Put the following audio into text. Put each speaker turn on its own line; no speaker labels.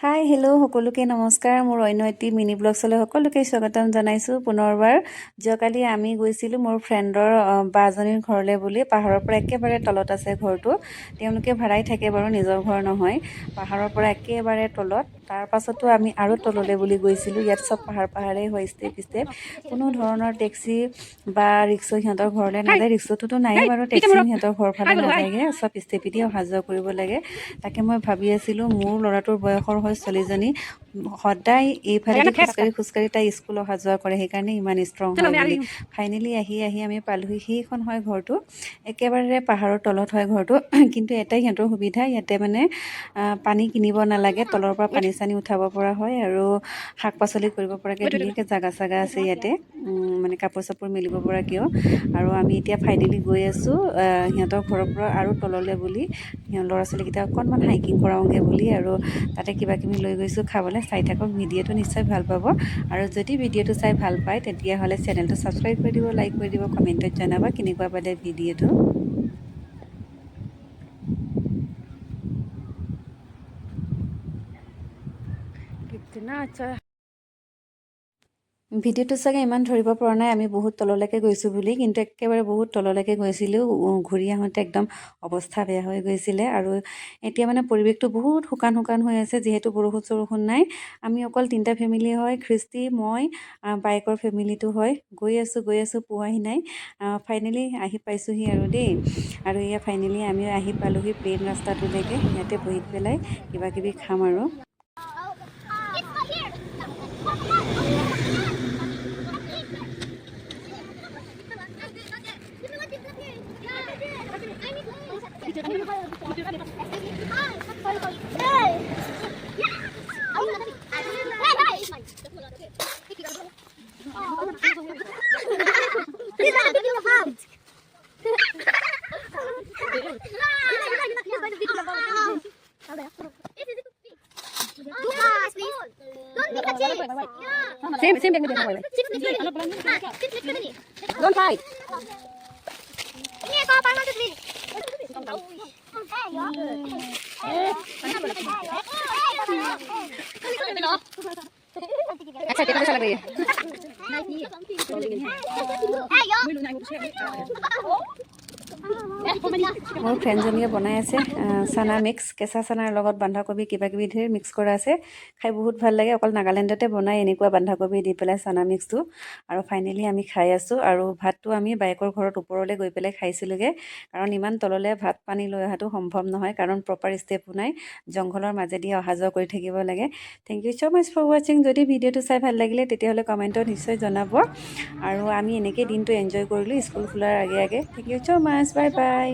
Hi hello' সকলোকে নমস্কাৰ। মোৰ অন্য এটি মিনি ব্লগছলৈ সকলোকে স্বাগতম জনাইছোঁ পুনৰবাৰ। যোৱাকালি আমি গৈছিলোঁ মোৰ ফ্ৰেণ্ডৰ বাজনীৰ ঘৰলৈ বুলি। পাহাৰৰ পৰা একেবাৰে তলত আছে ঘৰটো। তেওঁলোকে ভাড়াই থাকে বাৰু, নিজৰ ঘৰ নহয়। পাহাৰৰ পৰা একেবাৰে তলত। তাৰ পাছতো আমি আৰু তললৈ বুলি গৈছিলোঁ। ইয়াত চব পাহাৰেই হয়, ষ্টেপ ষ্টেপ। কোনো ধৰণৰ টেক্সি বা ৰিক্সা সিহঁতৰ ঘৰলৈ নাযায়। ৰিক্সাটোতো নায়েই বাৰু, টেক্সিও সিহঁতৰ ঘৰ ফালে নাযায়গৈ। চব ষ্টেপেদি অহা যোৱা কৰিব লাগে। তাকে মই ভাবি আছিলোঁ, মোৰ ল'ৰাটোৰ বয়সৰ হয় ছোৱালীজনী সদায় এইফালেদি খোজকাঢ়ি তাই স্কুল অহা যোৱা কৰে, সেইকাৰণে ইমান ষ্ট্ৰং হয় বুলি। ফাইনেলি আহি আমি পালোহি। সেইখন হয় ঘৰটো, একেবাৰে পাহাৰৰ তলত হয় ঘৰটো। কিন্তু এটাই সিহঁতৰ সুবিধা, ইয়াতে মানে পানী কিনিব নালাগে। তলৰ পৰা পানী চানী উঠাব পৰা হয় আৰু শাক পাচলি কৰিব পৰাকৈ ধুনীয়াকৈ জাগা আছে ইয়াতে, মানে কাপোৰ চাপোৰ মেলিব পৰাকৈও। আৰু আমি এতিয়া ফাইনেলি গৈ আছোঁ সিহঁতৰ ঘৰৰ পৰা আৰু তললৈ বুলি। ল'ৰা ছোৱালীকেইটা অকণমান হাইকিং কৰাওঁগৈ বুলি, আৰু তাতে কিবা কিবি লৈ গৈছোঁ খাবলৈ। চাই থাকক, ভিডিঅ'টো নিশ্চয় ভাল পাব। আৰু যদি ভিডিঅ'টো চাই ভাল পায় তেতিয়াহ'লে চেনেলটো ছাবস্ক্ৰাইব কৰি দিব, লাইক কৰি দিব, কমেণ্টত জনাবা কেনেকুৱা পালে ভিডিঅ'টো। ভিডিঅ'টো চাগে ইমান ধৰিব পৰা নাই আমি বহুত তললৈকে গৈছোঁ বুলি, কিন্তু একেবাৰে বহুত তললৈকে গৈছিলোঁ। ঘূৰি আহোঁতে একদম অৱস্থা বেয়া হৈ গৈছিলে। আৰু এতিয়া মানে পৰিৱেশটো বহুত শুকান হৈ আছে, যিহেতু বৰষুণ চৰষুণ নাই। আমি অকল 3টা ফেমিলি হয়, খ্ৰীষ্টি, মই, বাইকৰ ফেমিলিটো হয়। গৈ আছোঁ পোৱাহি নাই। ফাইনেলি আহি পাইছোঁহি আৰু দেই। আৰু এয়া ফাইনেলি আমিও আহি পালোঁহি প্লেইন ৰাস্তাটোলৈকে। ইয়াতে বহি পেলাই কিবা কিবি খাম আৰু। Same thing with the Don't fight. अच्छा देखो कैसा लग रही है। মোৰ ফ্ৰেণ্ডজনীয়ে বনাই আছে চানা মিক্স, কেঁচা চানাৰ লগত বন্ধাকবি কিবা কিবি ধেৰ মিক্স কৰা আছে। খাই বহুত ভাল লাগে। অকল নাগালেণ্ডতে বনাই এনেকুৱা বন্ধাকবি দি পেলাই চানা মিক্সটো। আৰু ফাইনেলি আমি খাই আছোঁ। আৰু ভাতটো আমি বাইকৰ ঘৰত ওপৰলৈ গৈ পেলাই খাইছিলোঁগৈ, কাৰণ ইমান তললৈ ভাত পানী লৈ অহাটো সম্ভৱ নহয়, কাৰণ প্ৰপাৰ ষ্টেপো নাই। জংঘলৰ মাজেদি অহা যোৱা কৰি থাকিব লাগে। Thank you so' much for ৱাচিং। যদি ভিডিঅ'টো চাই ভাল লাগিলে তেতিয়াহ'লে কমেণ্টত নিশ্চয় জনাব। আৰু আমি এনেকৈ দিনটো এনজয় কৰিলোঁ স্কুল খোলাৰ আগে আগে। Thank you so' much, bye by.